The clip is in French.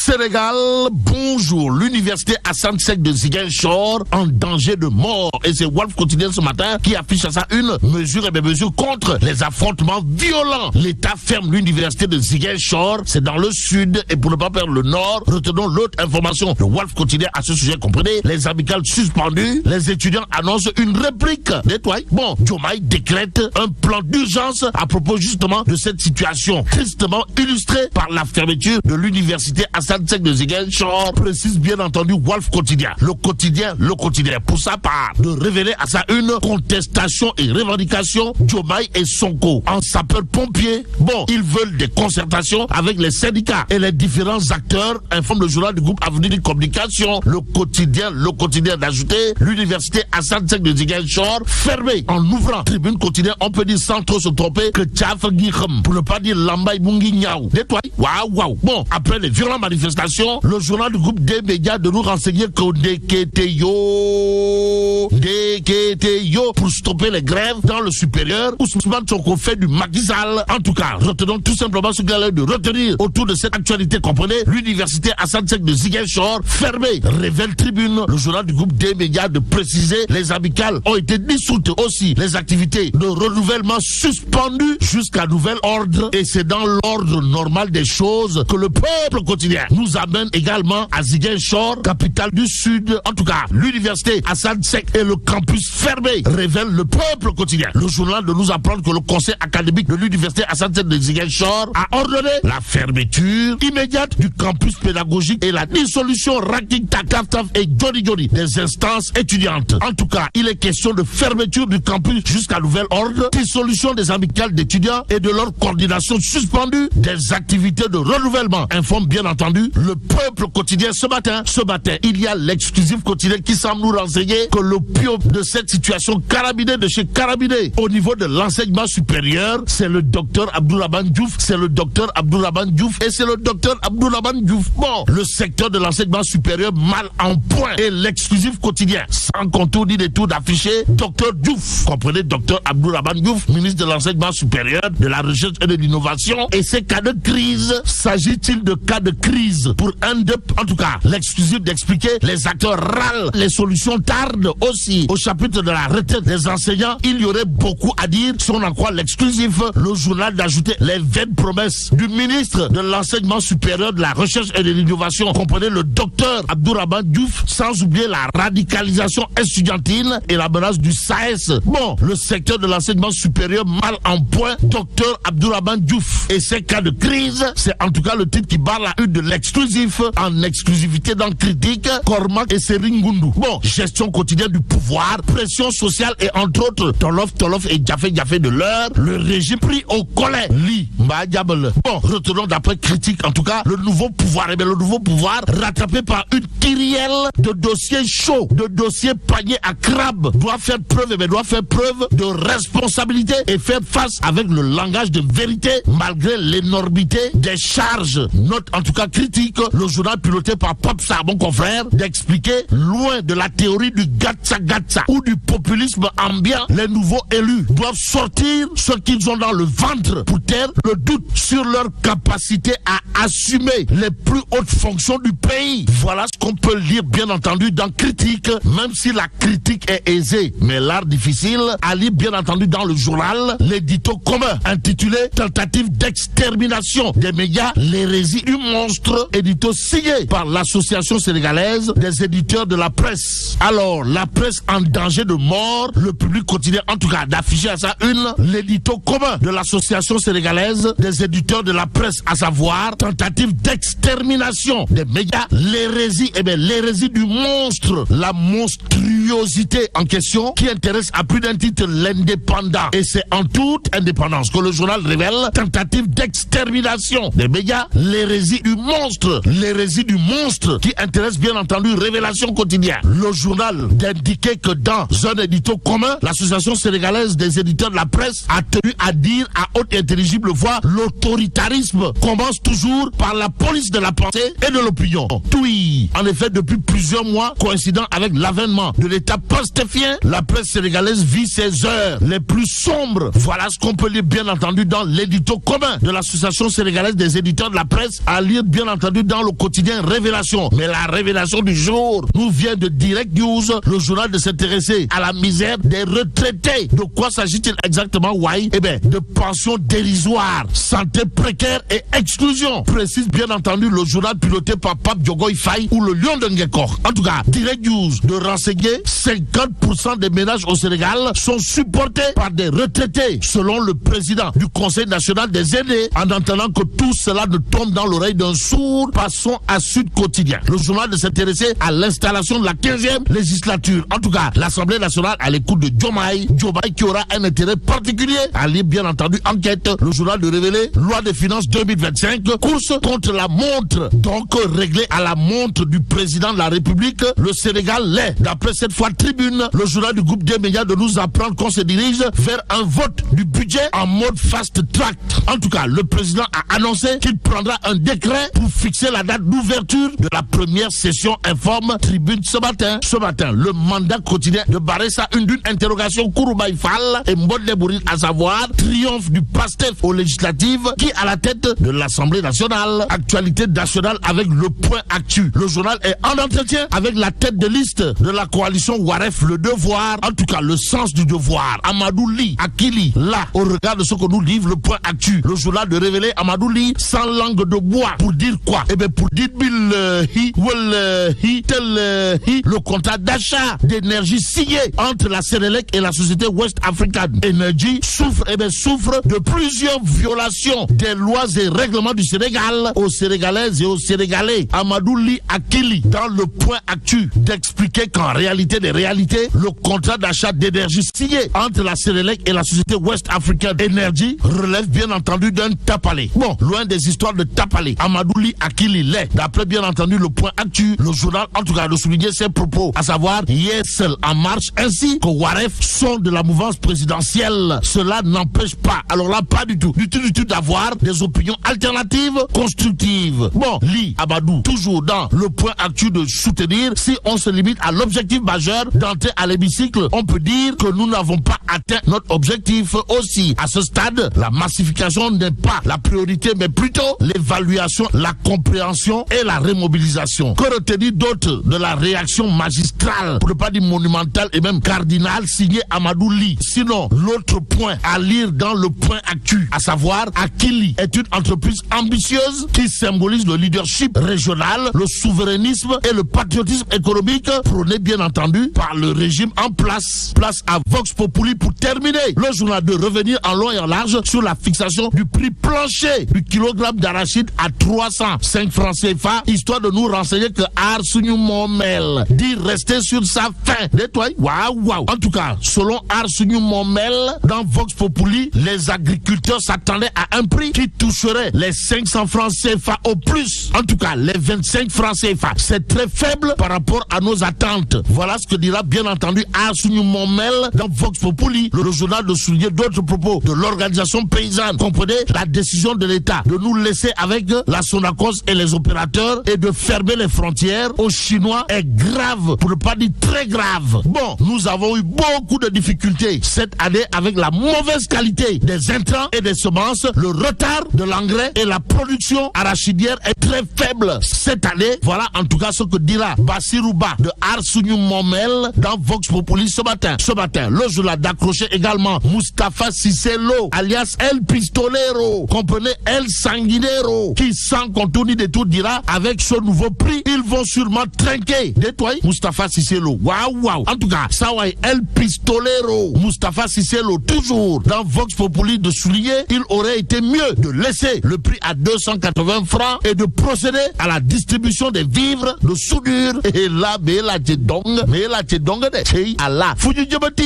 Sénégal, bonjour. L'université Hassan II de Ziguinchor en danger de mort. Et c'est Walf Quotidien ce matin qui affiche à ça une mesure contre les affrontements violents. L'État ferme l'université de Ziguinchor, c'est dans le sud, et pour ne pas perdre le nord, retenons l'autre information. Le Walf Quotidien à ce sujet, comprenez, les amicales suspendues, les étudiants annoncent une réplique. Nettoie. Bon, Diomaye décrète un plan d'urgence à propos justement de cette situation, tristement illustrée par la fermeture de l'université Hassan II de Ziguinchor, précise bien entendu Walf Quotidien. Le quotidien, pour sa part, de révéler à ça une contestation et revendication, Diomaye et Sonko en sapeurs-pompiers. Bon, ils veulent des concertations avec les syndicats et les différents acteurs, informe le journal du groupe Avenir de Communication. Le quotidien d'ajouter l'université Hassan II de Ziguinchor fermée. En ouvrant Tribune Quotidien, on peut dire sans trop se tromper que Tchaf Guicham, pour ne pas dire Lambay Bungi Niaou. Nettoie. Waouh. Bon, après les violentes manifestations, le journal du groupe des médias de nous renseigner que DKTyo pour stopper les grèves dans le supérieur. Ousmane Sonko fait du Macky Sall. En tout cas, retenons tout simplement ce qu'il a l'air de retenir autour de cette actualité. Comprenez, l'université Hassan II de Ziguinchor fermée. Révèle Tribune, le journal du groupe des médias, de préciser les amicales ont été dissoutes aussi. Les activités de renouvellement suspendues jusqu'à nouvel ordre. Et c'est dans l'ordre normal des choses que le peuple quotidien nous amène également à Ziguinchor, capitale du Sud. En tout cas, l'université Hassan II et le campus fermé, révèle le peuple quotidien. Le journal de nous apprendre que le conseil académique de l'université Hassan II de Ziguinchor a ordonné la fermeture immédiate du campus pédagogique et la dissolution Raking Taf et Johnny des instances étudiantes. En tout cas, il est question de fermeture du campus jusqu'à nouvel ordre, dissolution des amicales d'étudiants et de leur coordination suspendue, des activités de renouvellement, informe bien entendu le peuple quotidien ce matin. Ce matin, il y a l'exclusif quotidien qui semble nous renseigner que le pion de cette situation carabiné de chez carabiné au niveau de l'enseignement supérieur, c'est le docteur Abdourahmane Diouf, et c'est le docteur Abdourahmane Diouf. Bon, le secteur de l'enseignement supérieur mal en point, et l'exclusif quotidien, sans contour ni détour d'afficher docteur Diouf. Comprenez, docteur Abdourahmane Diouf, ministre de l'enseignement supérieur, de la recherche et de l'innovation, et ces cas de crise. S'agit-il de cas de crise pour en tout cas, l'exclusif d'expliquer, les acteurs râlent, les solutions tardent aussi. Au chapitre de la retraite des enseignants, il y aurait beaucoup à dire si on en croit l'exclusif. Le journal d'ajouter les vaines promesses du ministre de l'enseignement supérieur, de la recherche et de l'innovation, comprenez le docteur Abdourahmane Diouf, sans oublier la radicalisation estudiantine et la menace du SAES. Bon, le secteur de l'enseignement supérieur mal en point, docteur Abdourahmane Diouf et ses cas de crise, c'est en tout cas le titre qui barre la une de l'exclusif. En exclusivité dans Critique, Cormac et Seringundu. Bon, gestion quotidienne du pouvoir, pression sociale et entre autres Tolof et Jafé de l'heure, le régime pris au collet. Bon, retenons d'après Critique en tout cas le nouveau pouvoir. Et bien le nouveau pouvoir rattrapé par une kyrielle de dossiers chauds, de dossiers paniers à crabe, doit faire preuve de responsabilité et faire face avec le langage de vérité malgré l'énormité des charges. Note en tout cas Critique, le journal piloté par Popsa, mon confrère, d'expliquer, loin de la théorie du gatsa ou du populisme ambiant, les nouveaux élus doivent sortir ce qu'ils ont dans le ventre pour taire le doute sur leur capacité à assumer les plus hautes fonctions du pays. Voilà ce qu'on peut lire bien entendu dans Critique, même si la critique est aisée, mais l'art difficile, à lire bien entendu dans le journal, l'édito commun intitulé Tentative d'extermination des médias, l'hérésie du monstre, édito signé par l'Association sénégalaise des éditeurs de la presse. Alors, la presse en danger de mort, le public quotidien en tout cas d'afficher à sa une l'édito commun de l'Association sénégalaise des éditeurs de la presse, à savoir tentative d'extermination des médias, l'hérésie, l'hérésie du monstre, la monstruosité en question qui intéresse à plus d'un titre l'Indépendant. Et c'est en toute indépendance que le journal révèle tentative d'extermination des médias, l'hérésie du monstre qui intéresse bien entendu Révélation Quotidien. Le journal d'indiquer que dans un édito commun, l'Association sénégalaise des éditeurs de la presse a tenu à dire à haute et intelligible voix cas, l'autoritarisme commence toujours par la police de la pensée et de l'opinion. Oui, en effet, depuis plusieurs mois, coïncidant avec l'avènement de l'État pastéfien, la presse sénégalaise vit ses heures les plus sombres. Voilà ce qu'on peut lire bien entendu dans l'édito commun de l'Association sénégalaise des éditeurs de la presse, à lire bien entendu dans le quotidien Révélation. Mais la révélation du jour nous vient de Direct News, le journal de s'intéresser à la misère des retraités. De quoi s'agit-il exactement, Wai? Eh bien, de pensions dérisoires, santé précaire et exclusion, précise bien entendu le journal piloté par Pape Diogoy Faye ou le Lion de Ngekor. En tout cas, Direct News de renseigner 50% des ménages au Sénégal sont supportés par des retraités, selon le président du Conseil national des aînés. En attendant que tout cela ne tombe dans l'oreille d'un sourd, passons à Sud Quotidien. Le journal de s'intéresser à l'installation de la 15e législature. En tout cas, l'Assemblée nationale à l'écoute de Diomaye qui aura un intérêt particulier à lire bien entendu Enquête. Le journal de révéler loi des finances 2025, course contre la montre, donc réglée à la montre du président de la République. Le Sénégal l'est. D'après cette fois Tribune, le journal du groupe des médias de nous apprendre qu'on se dirige vers un vote du budget en mode fast track. En tout cas, le président a annoncé qu'il prendra un décret pour fixer la date d'ouverture de la première session, informe Tribune ce matin. Ce matin, le mandat quotidien de Baressa une interrogation Kouroubaï Fall et Mbodle Bouril, à savoir triomphe du PASTEF aux législatives, qui à la tête de l'Assemblée nationale. Actualité nationale avec le point actu. Le journal est en entretien avec la tête de liste de la coalition Waref, le devoir, en tout cas le sens du devoir. Amadou Ly Akili, là, au regard de ce que nous livre le point actu. Le journal de révéler Amadou Ly sans langue de bois. Pour dire quoi? Eh bien, pour dire le contrat d'achat d'énergie signé entre la Sénélec et la société West African Energy souffre de plusieurs violations des lois et règlements du Sénégal aux Sénégalaises et aux Sénégalais. Amadou Ly Akili, dans le point actu, d'expliquer qu'en réalité des réalités, le contrat d'achat d'énergie signé entre la Sénélec et la société West African Energy relève bien entendu d'un tapalé. Bon, loin des histoires de tapalé, Amadou Ly Akili l'est. D'après bien entendu le point actu, le journal en tout cas de souligner ses propos, à savoir Yessel en marche, ainsi que Waref sont de la mouvance présidentielle. Cela n'empêche pas, alors là pas du tout d'avoir des opinions alternatives, constructives. Bon, Ly Amadou, toujours dans le point actu de soutenir, si on se limite à l'objectif majeur d'entrer à l'hémicycle, on peut dire que nous n'avons pas atteint notre objectif aussi. À ce stade, la massification n'est pas la priorité, mais plutôt l'évaluation, la compréhension et la remobilisation. Que retenir d'autre de la réaction magistrale, pour ne pas dire monumentale et même cardinale, signée Amadou Ly? Sinon, l'autre point à lire dans le point actu, à savoir Akili est une entreprise ambitieuse qui symbolise le leadership régional, le souverainisme et le patriotisme économique prôné bien entendu par le régime en place. Place à Vox Populi pour terminer. Le journal de revenir en long et en large sur la fixation du prix plancher du kilogramme d'arachide à 305 francs CFA, histoire de nous renseigner que Arsounou Momel dit rester sur sa faim. Nettoie. Waouh. En tout cas, selon Arsounou Momel, dans Vox Populi, les agriculteurs s'attendaient à un prix qui toucherait les 500 francs CFA au plus. En tout cas, les 25 francs CFA. C'est très faible par rapport à nos attentes. Voilà ce que dira bien entendu Arsounou Momel dans Vox Populi. Le journal de souligner d'autres propos de l'organisation paysanne. Comprenez la décision de l'État de nous laisser avec la Sonacos et les opérateurs et de fermer les frontières aux Chinois est grave, pour ne pas dire très grave. Bon, nous avons eu beaucoup de difficultés cette année avec la mauvaise qualité des intrants et des semences, le retard de l'engrais et la production arachidière est très faible cette année. Voilà en tout cas ce que dira Bassirouba de Arsounou Momel dans Vox Populi ce matin. Ce matin, le journal d'accrocher également Moustapha Cissé Lo, alias El Pistolero, comprenez El Sanguinero, qui sans contour ni détour dira avec ce nouveau prix, ils vont sûrement trinquer. Nettoyer Moustapha Cissé Lo. Waouh. En tout cas, ça va El Pistolero. Moustapha Cissé Lo, toujours dans Vox Populi, de souligner, il aurait été mieux de laisser le prix à 280 francs et de procéder à la distribution des vivres de soudure. Et là, mais la tchédong, de Allah. Foudu Djabati.